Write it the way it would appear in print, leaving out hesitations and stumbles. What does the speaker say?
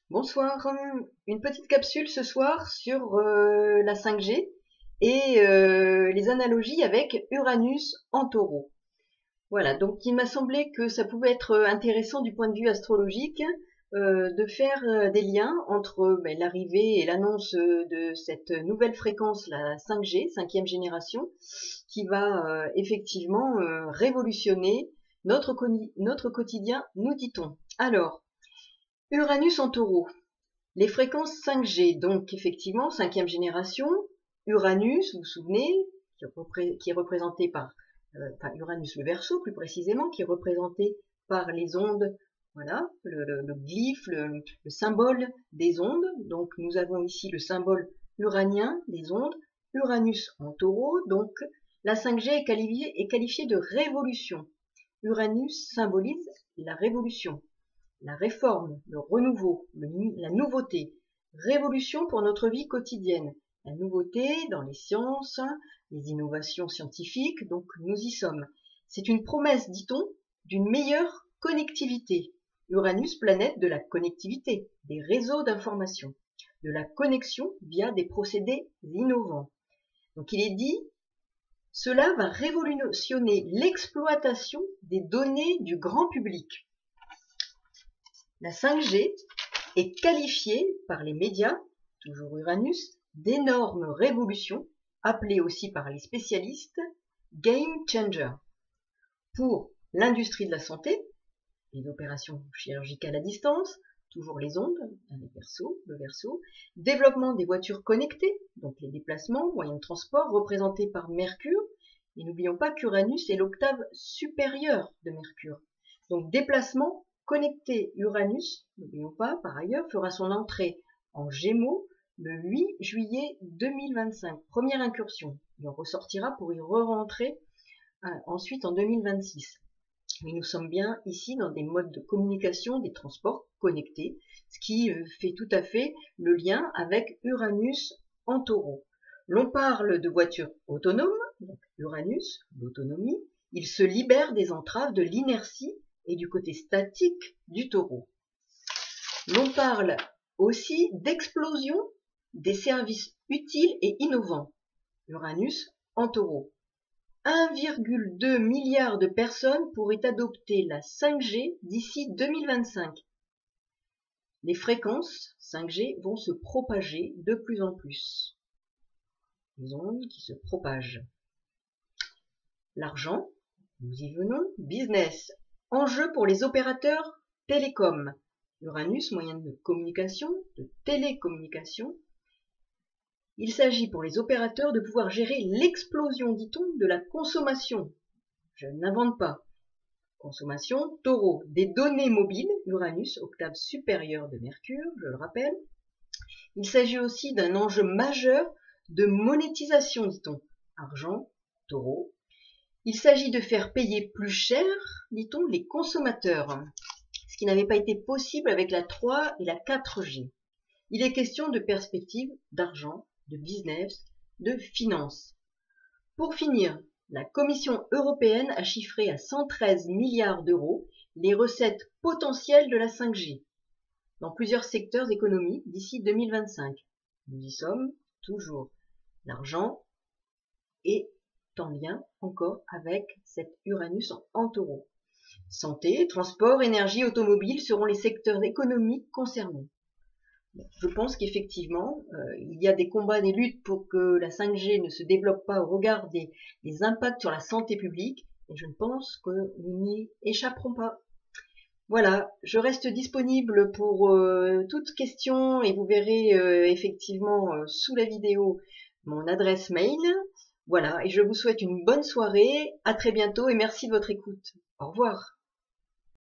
Bonsoir, une petite capsule ce soir sur la 5G et les analogies avec Uranus en taureau. Voilà, donc il m'a semblé que ça pouvait être intéressant du point de vue astrologique de faire des liens entre l'arrivée et l'annonce de cette nouvelle fréquence, la 5G, cinquième génération, qui va effectivement révolutionner notre quotidien, nous dit-on. Alors, Uranus en taureau. Les fréquences 5G, donc effectivement, cinquième génération, Uranus, vous vous souvenez, qui est représenté par, Uranus le Verseau plus précisément, qui est représenté par les ondes, voilà, le glyphe, le symbole des ondes. Donc nous avons ici le symbole uranien des ondes, Uranus en taureau, donc la 5G est qualifiée de révolution. Uranus symbolise la révolution, la réforme, le renouveau, la nouveauté, révolution pour notre vie quotidienne, la nouveauté dans les sciences, les innovations scientifiques, donc nous y sommes. C'est une promesse, dit-on, d'une meilleure connectivité. Uranus, planète de la connectivité, des réseaux d'information, de la connexion via des procédés innovants. Donc il est dit, cela va révolutionner l'exploitation des données du grand public. La 5G est qualifiée par les médias, toujours Uranus, d'énorme révolution, appelée aussi par les spécialistes game changer, pour l'industrie de la santé, les opérations chirurgicales à distance, toujours les ondes, le Verseau, développement des voitures connectées, donc les déplacements, moyens de transport représentés par Mercure, et n'oublions pas qu'Uranus est l'octave supérieure de Mercure, donc déplacement connecté. Uranus, n'oublions pas, par ailleurs, fera son entrée en Gémeaux le 8 juillet 2025. Première incursion. Il en ressortira pour y re-rentrer ensuite en 2026. Mais nous sommes bien ici dans des modes de communication, des transports connectés, ce qui fait tout à fait le lien avec Uranus en taureau. L'on parle de voitures autonomes, donc Uranus, l'autonomie, il se libère des entraves de l'inertie et du côté statique du taureau. L'on parle aussi d'explosion des services utiles et innovants. Uranus en taureau. 1,2 milliard de personnes pourraient adopter la 5G d'ici 2025. Les fréquences 5G vont se propager de plus en plus. Les ondes qui se propagent. L'argent, nous y venons, business. Enjeu pour les opérateurs télécoms. Uranus, moyen de communication, de télécommunication. Il s'agit pour les opérateurs de pouvoir gérer l'explosion, dit-on, de la consommation. Je n'invente pas. Consommation, taureau, des données mobiles, Uranus, octave supérieure de Mercure, je le rappelle. Il s'agit aussi d'un enjeu majeur de monétisation, dit-on. Argent, taureau. Il s'agit de faire payer plus cher, dit-on, les consommateurs, ce qui n'avait pas été possible avec la 3 et la 4G. Il est question de perspectives, d'argent, de business, de finances. Pour finir, la Commission européenne a chiffré à 113 milliards d'euros les recettes potentielles de la 5G dans plusieurs secteurs économiques d'ici 2025. Nous y sommes toujours. L'argent est en lien encore avec cet Uranus en taureau. Santé, transport, énergie, automobile seront les secteurs économiques concernés. Je pense qu'effectivement, il y a des combats, des luttes pour que la 5G ne se développe pas au regard des impacts sur la santé publique, et je pense que nous n'y échapperons pas. Voilà, je reste disponible pour toute question, et vous verrez effectivement sous la vidéo mon adresse mail. Voilà, et je vous souhaite une bonne soirée, à très bientôt et merci de votre écoute. Au revoir.